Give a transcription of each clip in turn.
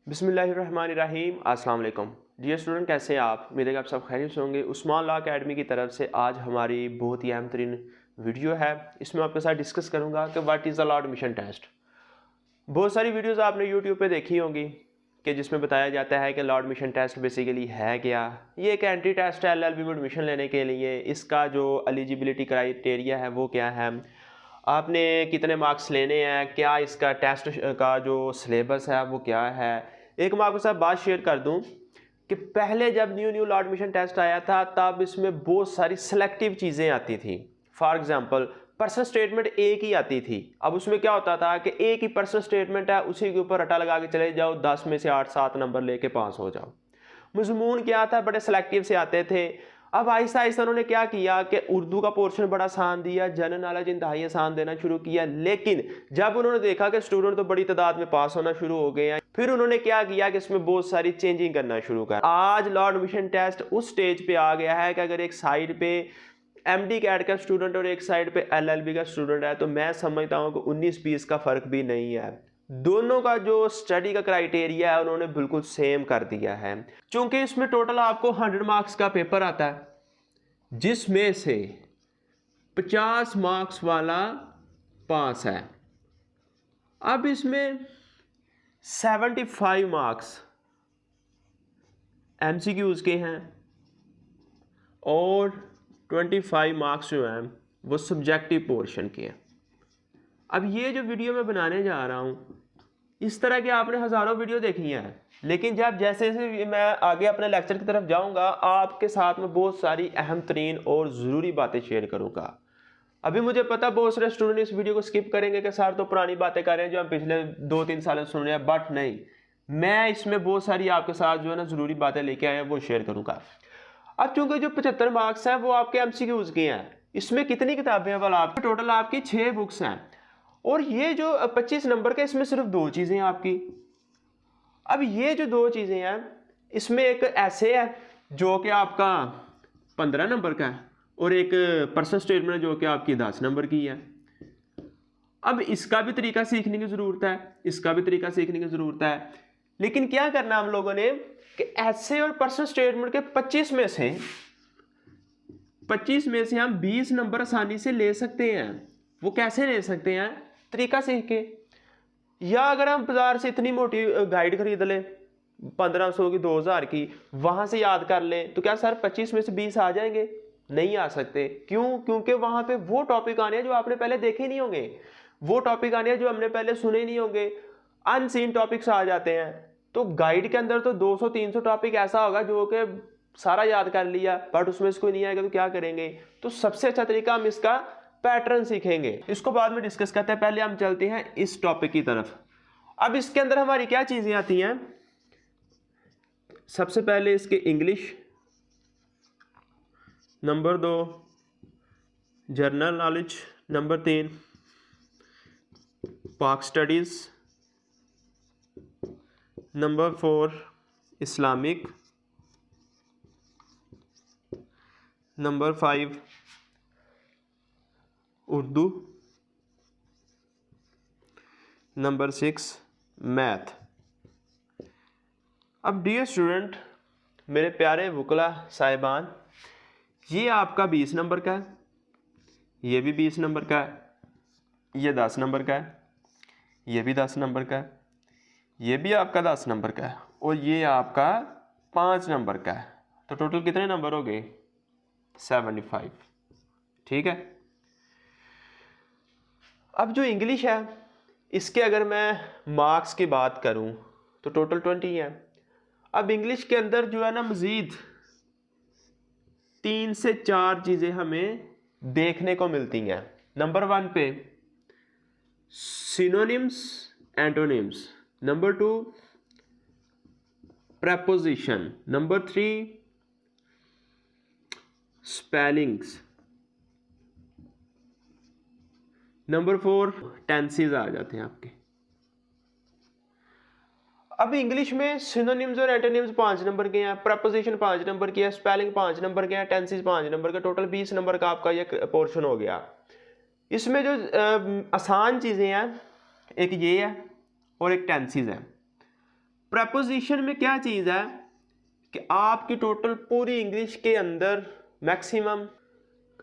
बिस्मिल्लाहिर्रहमानिर्रहीम। अस्सलाम वालेकुम डियर स्टूडेंट, कैसे हैं आप? उम्मीद है कि आप सब खैरियत से होंगे। उस्मान लॉ अकेडमी की तरफ से आज हमारी बहुत ही अहम तरीन वीडियो है। इसमें आपके साथ डिस्कस करूंगा कि what is the law admission test. बहुत सारी वीडियोस आपने यूट्यूब पे देखी होंगी कि जिसमें बताया जाता है कि लॉ एडमिशन टेस्ट बेसिकली है क्या। ये एक एंट्री टेस्ट है LLB में एडमिशन लेने के लिए। इसका जो एलिजिबिलिटी क्राइटेरिया है वो क्या है, आपने कितने मार्क्स लेने हैं, क्या इसका टेस्ट का जो सिलेबस है वो क्या है। एक मैं आपके साथ बात शेयर कर दूं कि पहले जब न्यू लॉ एडमिशन टेस्ट आया था तब इसमें बहुत सारी सेलेक्टिव चीज़ें आती थी। फॉर एग्जांपल पर्सनल स्टेटमेंट एक ही आती थी। अब उसमें क्या होता था कि एक ही पर्सनल स्टेटमेंट है, उसी के ऊपर रटा लगा के चले जाओ, 10 में से 8-7 नंबर लेके पास हो जाओ। मजमून क्या था, बड़े सेलेक्टिव से आते थे। अब आहिस्ता आहिस्ता उन्होंने क्या किया कि उर्दू का पोर्शन बड़ा आसान दिया, जनरल नॉलेज इंतहाई आसान देना शुरू किया। लेकिन जब उन्होंने देखा कि स्टूडेंट तो बड़ी तादाद में पास होना शुरू हो गए हैं, फिर उन्होंने क्या किया कि इसमें बहुत सारी चेंजिंग करना शुरू कर। आज लॉ एडमिशन टेस्ट उस स्टेज पे आ गया है कि अगर एक साइड पे MD कैट का स्टूडेंट और एक साइड पे LLB का स्टूडेंट है तो मैं समझता हूँ कि 19-20 का फर्क भी नहीं है। दोनों का जो स्टडी का क्राइटेरिया है उन्होंने बिल्कुल सेम कर दिया है। चूंकि इसमें टोटल आपको 100 मार्क्स का पेपर आता है, जिसमें से 50 मार्क्स वाला पास है। अब इसमें 75 मार्क्स MCQs के हैं और 25 मार्क्स जो हैं वो सब्जेक्टिव पोर्शन के हैं। अब ये जो वीडियो मैं बनाने जा रहा हूँ, इस तरह के आपने हज़ारों वीडियो देखी हैं, लेकिन जब जैसे जैसे मैं आगे अपने लेक्चर की तरफ जाऊँगा आपके साथ में बहुत सारी अहम तरीन और ज़रूरी बातें शेयर करूँगा। अभी मुझे पता बहुत सारे स्टूडेंट इस वीडियो को स्किप करेंगे कि सर तो पुरानी बातें कर रहे हैं जो हम पिछले 2-3 सालों से सुन रहे हैं, बट नहीं, मैं इसमें बहुत सारी आपके साथ जो है ना ज़रूरी बातें लेके आए हैं वो शेयर करूँगा। अब चूंकि जो 75 मार्क्स हैं वो आपके MCQs के हैं, इसमें कितनी किताबें हैं? वाला आपके टोटल आपकी 6 बुक्स हैं और ये जो 25 नंबर का इसमें सिर्फ 2 चीज़ें हैं आपकी। अब ये जो 2 चीज़ें हैं इसमें एक ऐसे है जो कि आपका 15 नंबर का है और एक पर्सनल स्टेटमेंट जो कि आपकी 10 नंबर की है। अब इसका भी तरीका सीखने की ज़रूरत है, इसका भी तरीका सीखने की ज़रूरत है। लेकिन क्या करना हम लोगों ने कि ऐसे और पर्सनल स्टेटमेंट के 25 में से हम 20 नंबर आसानी से ले सकते हैं। वो कैसे ले सकते हैं? तरीका सीख के। या अगर हम बाजार से इतनी मोटी गाइड खरीद लें 1500 की 2000 की, वहां से याद कर लें, तो क्या सर 25 में से 20 आ जाएंगे? नहीं आ सकते। क्यों? क्योंकि वहां पे वो टॉपिक आने हैं जो आपने पहले देखे ही नहीं होंगे, वो टॉपिक आने हैं जो हमने पहले सुने ही नहीं होंगे, अनसीन टॉपिक्स आ जाते हैं। तो गाइड के अंदर तो 200-300 टॉपिक ऐसा होगा जो कि सारा याद कर लिया, बट उसमें से कोई नहीं आएगा तो क्या करेंगे? तो सबसे अच्छा तरीका हम इसका पैटर्न सीखेंगे, इसको बाद में डिस्कस करते हैं। पहले हम चलते हैं इस टॉपिक की तरफ। अब इसके अंदर हमारी क्या चीजें आती हैं? सबसे पहले इसके English, number 2 general knowledge, number 3 पाक studies, number 4 Islamic, number 5 Urdu, number 6 math. अब डियर स्टूडेंट, मेरे प्यारे वकला साहिबान, ये आपका 20 नंबर का है, ये भी 20 नंबर का है, ये 10 नंबर का है, ये भी 10 नंबर का है, ये भी आपका 10 नंबर का है और ये आपका 5 नंबर का है। तो टोटल कितने नंबर हो गए? 75। ठीक है। अब जो इंग्लिश है इसके अगर मैं मार्क्स की बात करूं तो टोटल 20 है। अब इंग्लिश के अंदर जो है ना मज़ीद 3 से 4 चीज़ें हमें देखने को मिलती हैं। नंबर 1 पे synonyms, antonyms, number 2 preposition, number 3 spellings, number 4 tenses आ जाते हैं आपके। अब इंग्लिश में सिनोनिम्स और एंटोनिम्स 5 नंबर के हैं, प्रपोजिशन 5 नंबर की है, स्पेलिंग 5 नंबर के हैं, टेंसेस 5 नंबर का, टोटल 20 नंबर का आपका ये पोर्शन हो गया। इसमें जो आसान चीज़ें हैं एक ये है और एक टेंसेस है। प्रपोजिशन में क्या चीज़ है कि आपकी टोटल पूरी इंग्लिश के अंदर मैक्सिमम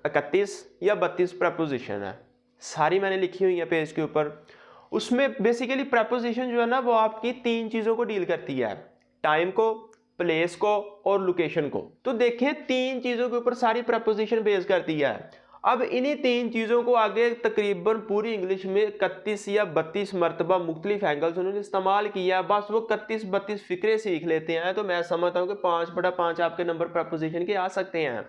31 या 32 प्रपोजिशन है, सारी मैंने लिखी हुई है पेज के ऊपर। उसमें बेसिकली प्रपोजिशन जो है ना वो आपकी 3 चीज़ों को डील करती है, टाइम को, प्लेस को और लोकेशन को। तो देखें 3 चीज़ों के ऊपर सारी प्रपोजिशन बेस करती है। अब इन्हीं 3 चीज़ों को आगे तकरीबन पूरी इंग्लिश में 31 या 32 मरतबा मुख्तलिफ एंगल्स उन्होंने इस्तेमाल किया। बस वो 31-32 फिक्रे सीख लेते हैं तो मैं समझता हूँ कि 5/5 आपके नंबर प्रपोजिशन के आ सकते हैं।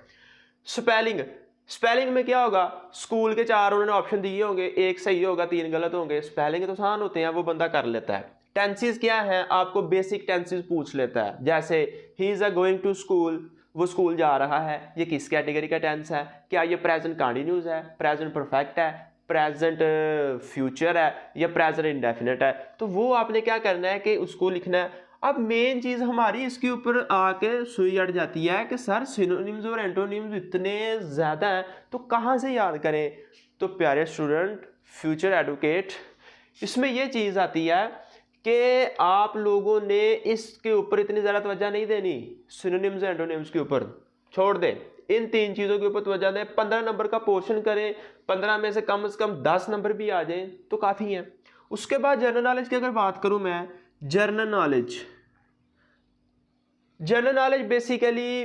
स्पेलिंग में क्या होगा, स्कूल के 4 उन्होंने ऑप्शन दिए होंगे, 1 सही होगा 3 गलत होंगे। स्पेलिंग तो आसान होते हैं, वो बंदा कर लेता है। टेंसेस क्या है, आपको बेसिक टेंसेस पूछ लेता है, जैसे he is going to school, वो स्कूल जा रहा है, ये किस कैटेगरी का टेंस है, क्या ये प्रेजेंट कंटिन्यूस है, प्रेजेंट परफेक्ट है, प्रेजेंट फ्यूचर है या प्रेजेंट इंडेफिनिट है। तो वो आपने क्या करना है कि उसको लिखना है। अब मेन चीज़ हमारी इसके ऊपर आके सुई अड़ जाती है कि सर सिनोनिम्स और एंटोनिम्स इतने ज़्यादा हैं तो कहाँ से याद करें। तो प्यारे स्टूडेंट, फ्यूचर एडवोकेट, इसमें ये चीज़ आती है कि आप लोगों ने इसके ऊपर इतनी ज़्यादा तवज्जो नहीं देनी, सिनोनिम्स और एंटोनिम्स के ऊपर छोड़ दें, इन 3 चीज़ों के ऊपर तवज्जो दें। 15 नंबर का पोर्शन करें, 15 में से कम 10 नंबर भी आ जाएं तो काफ़ी हैं। उसके बाद जनरल नॉलेज की अगर बात करूं मैं, जनरल नॉलेज बेसिकली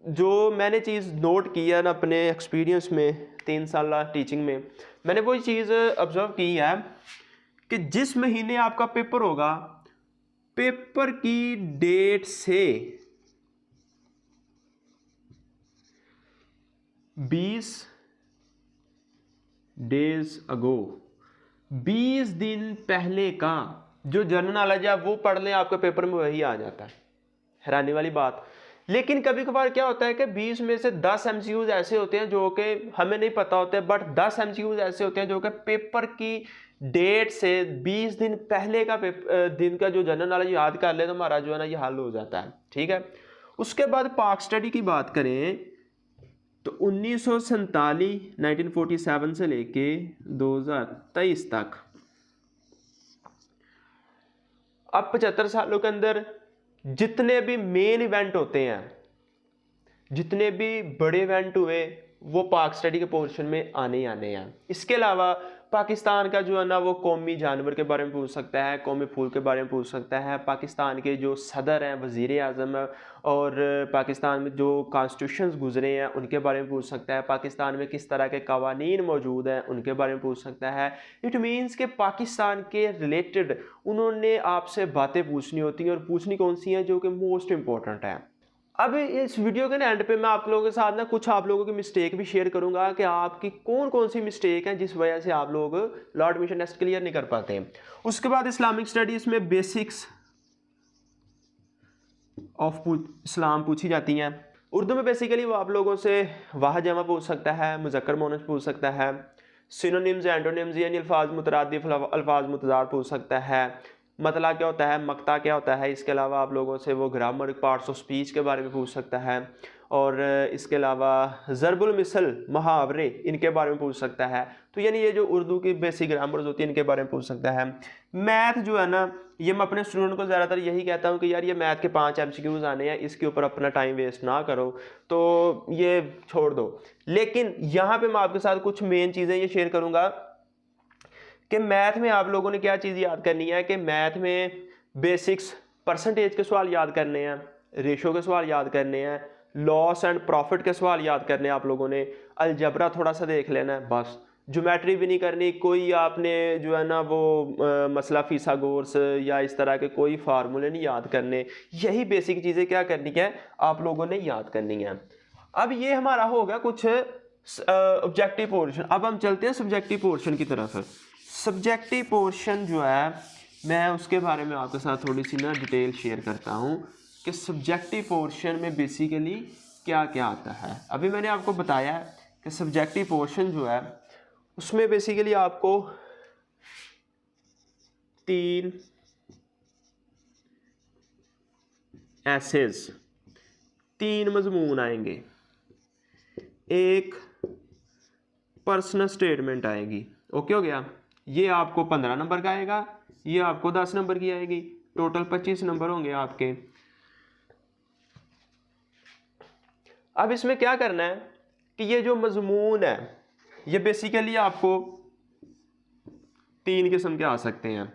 जो मैंने चीज़ नोट की है ना अपने एक्सपीरियंस में 3 साल टीचिंग में, मैंने वही चीज़ ऑब्जर्व की है कि जिस महीने आपका पेपर होगा, पेपर की डेट से 20 डेज अगो, 20 दिन पहले का जो जनरल नॉलेज है वो पढ़ लें, आपके पेपर में वही आ जाता है। हैरानी वाली बात। लेकिन कभी कभार क्या होता है कि 20 में से 10 MCQs ऐसे होते हैं जो कि हमें नहीं पता होते, बट 10 MCQs ऐसे होते हैं जो कि पेपर की डेट से 20 दिन पहले का दिन का जो जनरल नॉलेज याद कर ले तो हमारा जो है ना ये हल हो जाता है। ठीक है। उसके बाद पाक स्टडी की बात करें तो 1947 से लेके 2023 तक, अब 75 सालों के अंदर जितने भी मेन इवेंट होते हैं, जितने भी बड़े इवेंट हुए, वो पाक स्टडी के पोर्शन में आने ही आने हैं। इसके अलावा पाकिस्तान का जो है ना वो कौमी जानवर के बारे में पूछ सकता है, कौमी फूल के बारे में पूछ सकता है, पाकिस्तान के जो सदर हैं, वज़ीर आज़म है, और पाकिस्तान में जो कॉन्स्टिट्यूशंस गुजरे हैं उनके बारे में पूछ सकता है, पाकिस्तान में किस तरह के कवानीन मौजूद हैं उनके बारे में पूछ सकता है। इट मीन्स कि पाकिस्तान के रिलेटेड उन्होंने आपसे बातें पूछनी होती हैं, और पूछनी कौन सी हैं, जो कि मोस्ट इंपॉर्टेंट है। अब इस वीडियो के एंड पे मैं आप लोगों के साथ ना कुछ आप लोगों की मिस्टेक भी शेयर करूंगा कि आपकी कौन कौन सी मिस्टेक है जिस वजह से आप लोग लॉ एडमिशन टेस्ट क्लियर नहीं कर पाते हैं। उसके बाद इस्लामिक स्टडीज में बेसिक्स ऑफ इस्लाम पूछी जाती हैं। उर्दू में बेसिकली वो आप लोगों से वाह जमा पूछ सकता है, मुज़क्कर मोनस पूछ सकता है, सिनोनिम्स एंटोनिम्स यानी अल्फाज मुतरादिफ अल्फाज मुतज़ाद पूछ सकता है, मतला क्या होता है, मक्ता क्या होता है। इसके अलावा आप लोगों से वो ग्रामर पार्ट्स ऑफ स्पीच के बारे में पूछ सकता है, और इसके अलावा ज़रबुल मिसल मुहावरे इनके बारे में पूछ सकता है। तो यानी ये जो उर्दू की बेसिक ग्रामर्स होती है इनके बारे में पूछ सकता है। मैथ जो है ना, ये मैं अपने स्टूडेंट को ज़्यादातर यही कहता हूँ कि यार ये मैथ के 5 MCQs आने हैं, इसके ऊपर अपना टाइम वेस्ट ना करो, तो ये छोड़ दो। लेकिन यहाँ पे मैं आपके साथ कुछ मेन चीज़ें ये शेयर करूँगा कि मैथ में आप लोगों ने क्या चीज़ याद करनी है कि मैथ में बेसिक्स परसेंटेज के सवाल याद करने हैं, रेशो के सवाल याद करने हैं, लॉस एंड प्रॉफिट के सवाल याद करने हैं आप लोगों ने, अलजबरा थोड़ा सा देख लेना है बस, ज्योमेट्री भी नहीं करनी कोई, आपने जो है ना वो मसला फिसागोरस या इस तरह के कोई फार्मूले नहीं याद करने। यही बेसिक चीज़ें क्या करनी है आप लोगों ने याद करनी है। अब ये हमारा होगा कुछ ऑब्जेक्टिव पोर्शन। अब हम चलते हैं सब्जेक्टिव पोर्शन की तरफ। सब्जेक्टिव पोर्शन जो है मैं उसके बारे में आपके साथ थोड़ी सी ना डिटेल शेयर करता हूँ कि सब्जेक्टिव पोर्शन में बेसिकली क्या क्या आता है। अभी मैंने आपको बताया कि सब्जेक्टिव पोर्शन जो है उसमें बेसिकली आपको 3 एसेस, 3 मजमून आएंगे, एक पर्सनल स्टेटमेंट आएगी। ओके हो गया, ये आपको 15 नंबर का आएगा, ये आपको 10 नंबर की आएगी। टोटल 25 नंबर होंगे आपके। अब इसमें क्या करना है कि ये जो मजमून है ये बेसिकली आपको 3 किस्म के आ सकते हैं,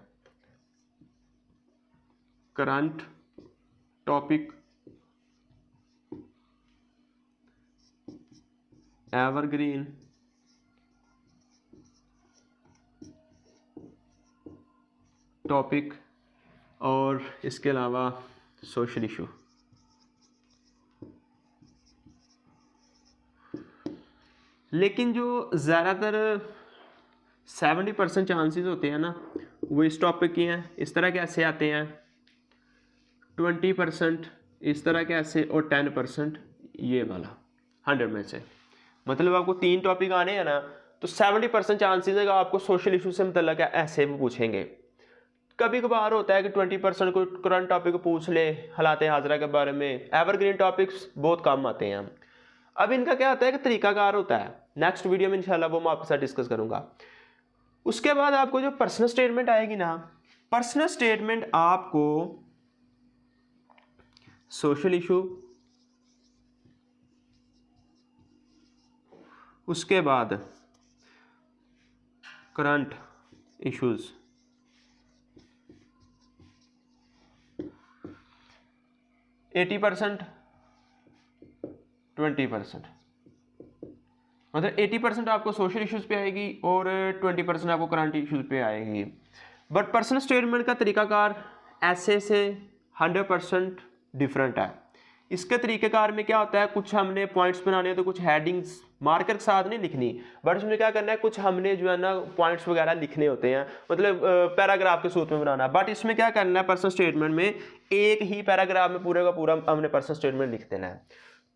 करंट टॉपिक, एवरग्रीन टॉपिक और इसके अलावा सोशल इशू। लेकिन जो ज़्यादातर 70% चांसेस होते हैं ना वो इस टॉपिक की हैं। इस तरह के ऐसे आते हैं 20% इस तरह के ऐसे और 10% ये वाला 100 में से। मतलब आपको 3 टॉपिक आने हैं ना तो 70% चांसेस है कि आपको सोशल इशू से मतलब ऐसे वो पूछेंगे। कभी कभार होता है कि 20% को करंट टॉपिक पूछ ले, हालात हाजरा के बारे में। एवरग्रीन टॉपिक्स बहुत कम आते हैं। अब इनका क्या होता है कि तरीकाकार होता है, नेक्स्ट वीडियो में इंशाल्लाह वो मैं आपके साथ डिस्कस करूंगा। उसके बाद आपको जो पर्सनल स्टेटमेंट आएगी ना, पर्सनल स्टेटमेंट आपको सोशल इशू, उसके बाद करंट इश्यूज, 80% 20%, मतलब 80% आपको सोशल इश्यूज पे आएगी और 20% आपको करंट इश्यूज पे आएगी। बट पर्सनल स्टेटमेंट का तरीकाकार ऐसे से 100% डिफरेंट है। इसके तरीक़ेकार में क्या होता है, कुछ हमने पॉइंट्स बनाने हैं तो कुछ हेडिंग्स मार्कर के साथ नहीं लिखनी, बट उसमें क्या करना है कुछ हमने जो है ना पॉइंट्स वगैरह लिखने होते हैं, मतलब पैराग्राफ के सूत्र में बनाना। बट इसमें क्या करना है, पर्सनल स्टेटमेंट में एक ही पैराग्राफ में पूरे का पूरा हमने पर्सनल स्टेटमेंट लिख देना है।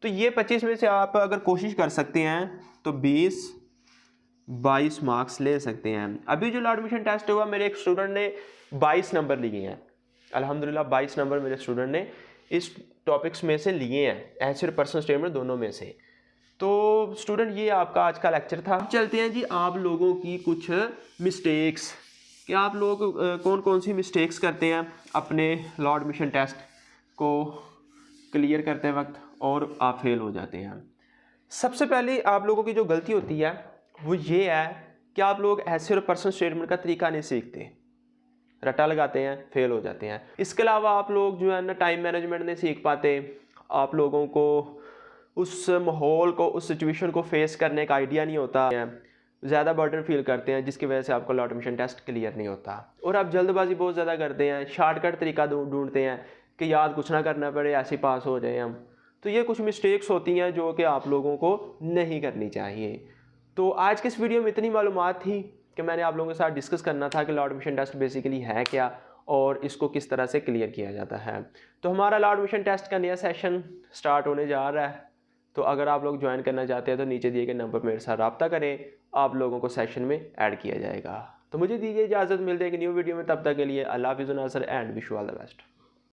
तो ये 25 में से आप अगर कोशिश कर सकते हैं तो 20-22 मार्क्स ले सकते हैं। अभी जो एडमिशन टेस्ट हुआ मेरे एक स्टूडेंट ने 22 नंबर लिए हैं, अल्हम्दुलिल्लाह 22 नंबर मेरे स्टूडेंट ने इस टॉपिक्स में से लिए हैं, ऐसे और पर्सनल स्टेटमेंट दोनों में से। तो स्टूडेंट ये आपका आज का लेक्चर था। चलते हैं जी आप लोगों की कुछ मिस्टेक्स, कि आप लोग कौन कौन सी मिस्टेक्स करते हैं अपने लॉ एडमिशन टेस्ट को क्लियर करते वक्त और आप फेल हो जाते हैं। सबसे पहले आप लोगों की जो गलती होती है वो ये है कि आप लोग ऐसे और पर्सनल स्टेटमेंट का तरीका नहीं सीखते, रट्टा लगाते हैं, फेल हो जाते हैं। इसके अलावा आप लोग जो है ना टाइम मैनेजमेंट नहीं सीख पाते, आप लोगों को उस माहौल को, उस सिचुएशन को फेस करने का आइडिया नहीं होता है, ज़्यादा बर्डन फील करते हैं जिसकी वजह से आपका लॉ एडमिशन टेस्ट क्लियर नहीं होता। और आप जल्दबाजी बहुत ज़्यादा करते हैं, शॉर्टकट तरीका ढूंढते हैं कि याद कुछ ना करना पड़े, ऐसे पास हो जाए हम। तो ये कुछ मिस्टेक्स होती हैं जो कि आप लोगों को नहीं करनी चाहिए। तो आज के इस वीडियो में इतनी मालूमात थी कि मैंने आप लोगों के साथ डिस्कस करना था कि लॉ एडमिशन टेस्ट बेसिकली है क्या और इसको किस तरह से क्लियर किया जाता है। तो हमारा लॉ एडमिशन टेस्ट का नया सेशन स्टार्ट होने जा रहा है, तो अगर आप लोग ज्वाइन करना चाहते हैं तो नीचे दिए गए नंबर पर मेरे साथ रब्ता करें, आप लोगों को सेशन में ऐड किया जाएगा। तो मुझे दीजिए इजाज़त, मिलते हैं एक न्यू वीडियो में, तब तक के लिए अल्लाह हाफ़िज़ Nasar and wish you all the best.